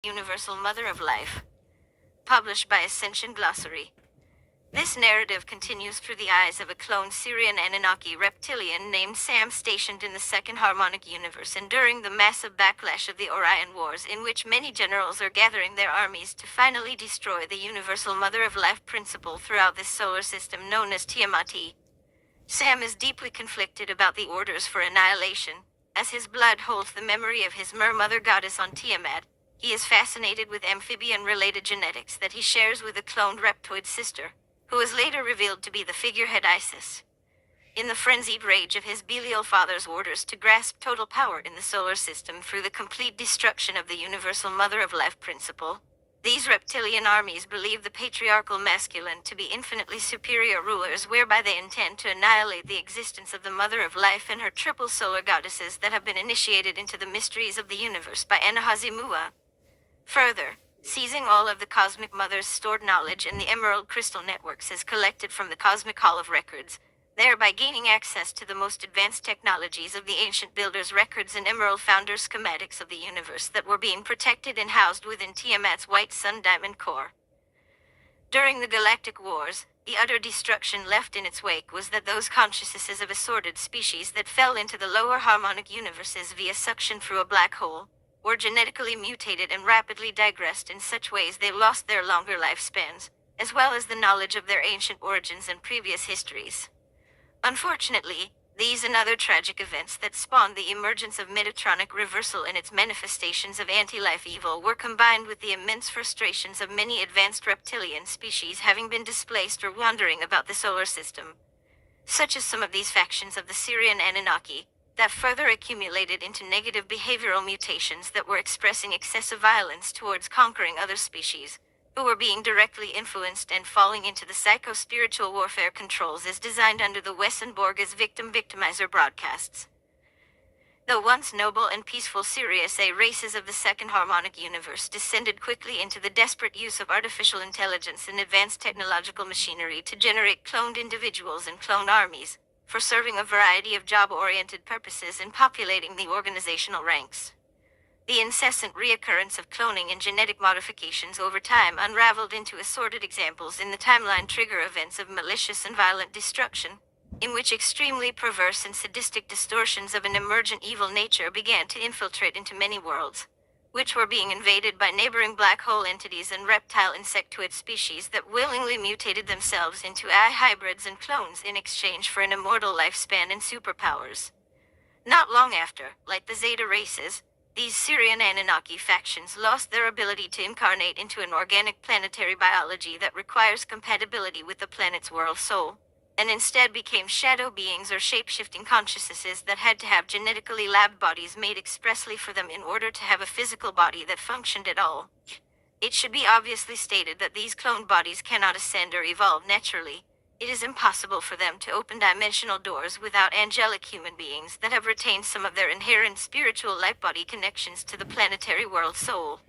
Universal Mother of Life, published by Ascension Glossary. This narrative continues through the eyes of a clone Syrian Anunnaki reptilian named Sam stationed in the Second Harmonic Universe and during the massive backlash of the Orion Wars, in which many generals are gathering their armies to finally destroy the Universal Mother of Life principle throughout this solar system known as Tiamat. Sam is deeply conflicted about the orders for annihilation, as his blood holds the memory of his mer-mother goddess on Tiamat. He is fascinated with amphibian-related genetics that he shares with a cloned reptoid sister, who is later revealed to be the figurehead Isis. In the frenzied rage of his Belial father's orders to grasp total power in the solar system through the complete destruction of the Universal Mother of Life principle, these reptilian armies believe the patriarchal masculine to be infinitely superior rulers, whereby they intend to annihilate the existence of the Mother of Life and her triple solar goddesses that have been initiated into the mysteries of the universe by Anahazimua. Further, seizing all of the Cosmic Mother's stored knowledge in the Emerald Crystal networks as collected from the Cosmic Hall of Records, thereby gaining access to the most advanced technologies of the ancient builders' records and Emerald Founders' schematics of the universe that were being protected and housed within Tiamat's white sun diamond core. During the Galactic Wars, the utter destruction left in its wake was that those consciousnesses of assorted species that fell into the lower harmonic universes via suction through a black hole were genetically mutated and rapidly digressed in such ways they lost their longer lifespans, as well as the knowledge of their ancient origins and previous histories. Unfortunately, these and other tragic events that spawned the emergence of Metatronic reversal and its manifestations of anti-life evil were combined with the immense frustrations of many advanced reptilian species having been displaced or wandering about the solar system, such as some of these factions of the Syrian Anunnaki, that further accumulated into negative behavioral mutations that were expressing excessive violence towards conquering other species, who were being directly influenced and falling into the psycho-spiritual warfare controls as designed under the Wessenborg's victim-victimizer broadcasts. The once noble and peaceful Sirius A races of the Second Harmonic Universe descended quickly into the desperate use of artificial intelligence and advanced technological machinery to generate cloned individuals and clone armies, for serving a variety of job-oriented purposes and populating the organizational ranks. The incessant reoccurrence of cloning and genetic modifications over time unraveled into assorted examples in the timeline trigger events of malicious and violent destruction, in which extremely perverse and sadistic distortions of an emergent evil nature began to infiltrate into many worlds, which were being invaded by neighboring black hole entities and reptile insectoid species that willingly mutated themselves into AI hybrids and clones in exchange for an immortal lifespan and superpowers. Not long after, like the Zeta races, these Syrian Anunnaki factions lost their ability to incarnate into an organic planetary biology that requires compatibility with the planet's world soul, and instead became shadow beings or shape-shifting consciousnesses that had to have genetically labbed bodies made expressly for them in order to have a physical body that functioned at all. It should be obviously stated that these cloned bodies cannot ascend or evolve naturally. It is impossible for them to open dimensional doors without angelic human beings that have retained some of their inherent spiritual light-body connections to the planetary world soul.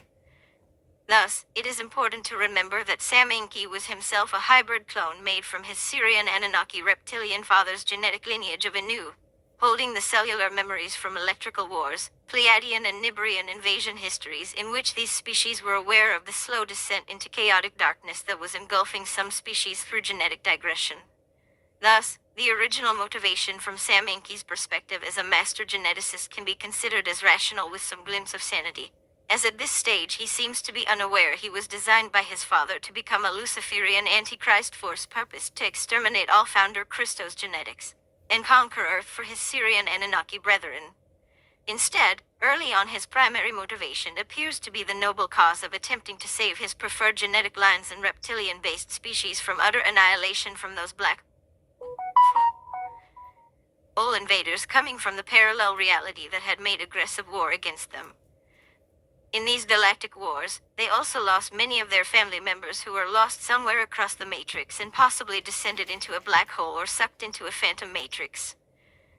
Thus, it is important to remember that Sam Enki was himself a hybrid clone made from his Syrian Anunnaki reptilian father's genetic lineage of Anu, holding the cellular memories from electrical wars, Pleiadian and Nibrian invasion histories in which these species were aware of the slow descent into chaotic darkness that was engulfing some species through genetic digression. Thus, the original motivation from Sam Enki's perspective as a master geneticist can be considered as rational with some glimpse of sanity, as at this stage he seems to be unaware he was designed by his father to become a Luciferian Antichrist force purposed to exterminate all founder Christos genetics, and conquer Earth for his Syrian Anunnaki brethren. Instead, early on his primary motivation appears to be the noble cause of attempting to save his preferred genetic lines and reptilian-based species from utter annihilation from those black hole invaders coming from the parallel reality that had made aggressive war against them. In these galactic wars, they also lost many of their family members who were lost somewhere across the matrix and possibly descended into a black hole or sucked into a phantom matrix.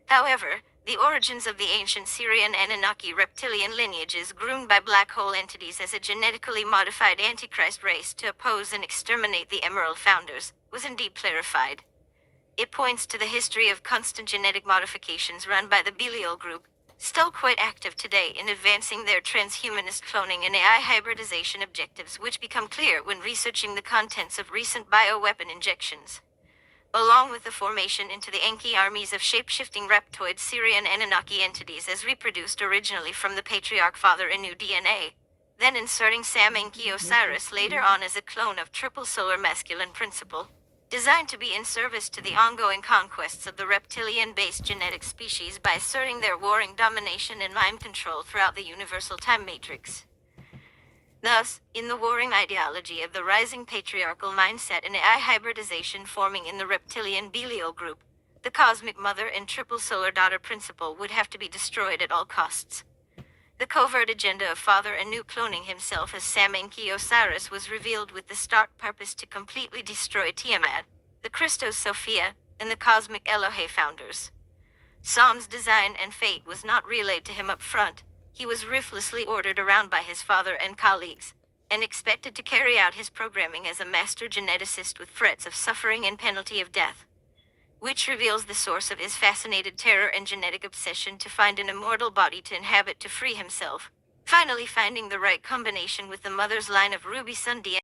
However, the origins of the ancient Syrian Anunnaki reptilian lineages groomed by black hole entities as a genetically modified Antichrist race to oppose and exterminate the Emerald Founders was indeed clarified. It points to the history of constant genetic modifications run by the Belial group, still quite active today in advancing their transhumanist cloning and AI hybridization objectives, which become clear when researching the contents of recent bioweapon injections. Along with the formation into the Enki armies of shape-shifting reptoid Syrian Anunnaki entities as reproduced originally from the patriarch father Anu DNA, then inserting Sam Enki Osiris later on as a clone of triple solar masculine principle, designed to be in service to the ongoing conquests of the reptilian-based genetic species by asserting their warring domination and mind control throughout the universal time matrix. Thus, in the warring ideology of the rising patriarchal mindset and AI hybridization forming in the reptilian Belial group, the cosmic mother and triple solar daughter principle would have to be destroyed at all costs. The covert agenda of Father Anu cloning himself as Sam Enki Osiris was revealed with the stark purpose to completely destroy Tiamat, the Christos Sophia, and the cosmic Elohe founders. Sam's design and fate was not relayed to him up front. He was ruthlessly ordered around by his father and colleagues, and expected to carry out his programming as a master geneticist with threats of suffering and penalty of death, which reveals the source of his fascinated terror and genetic obsession to find an immortal body to inhabit to free himself, finally finding the right combination with the mother's line of Ruby Sun DNA.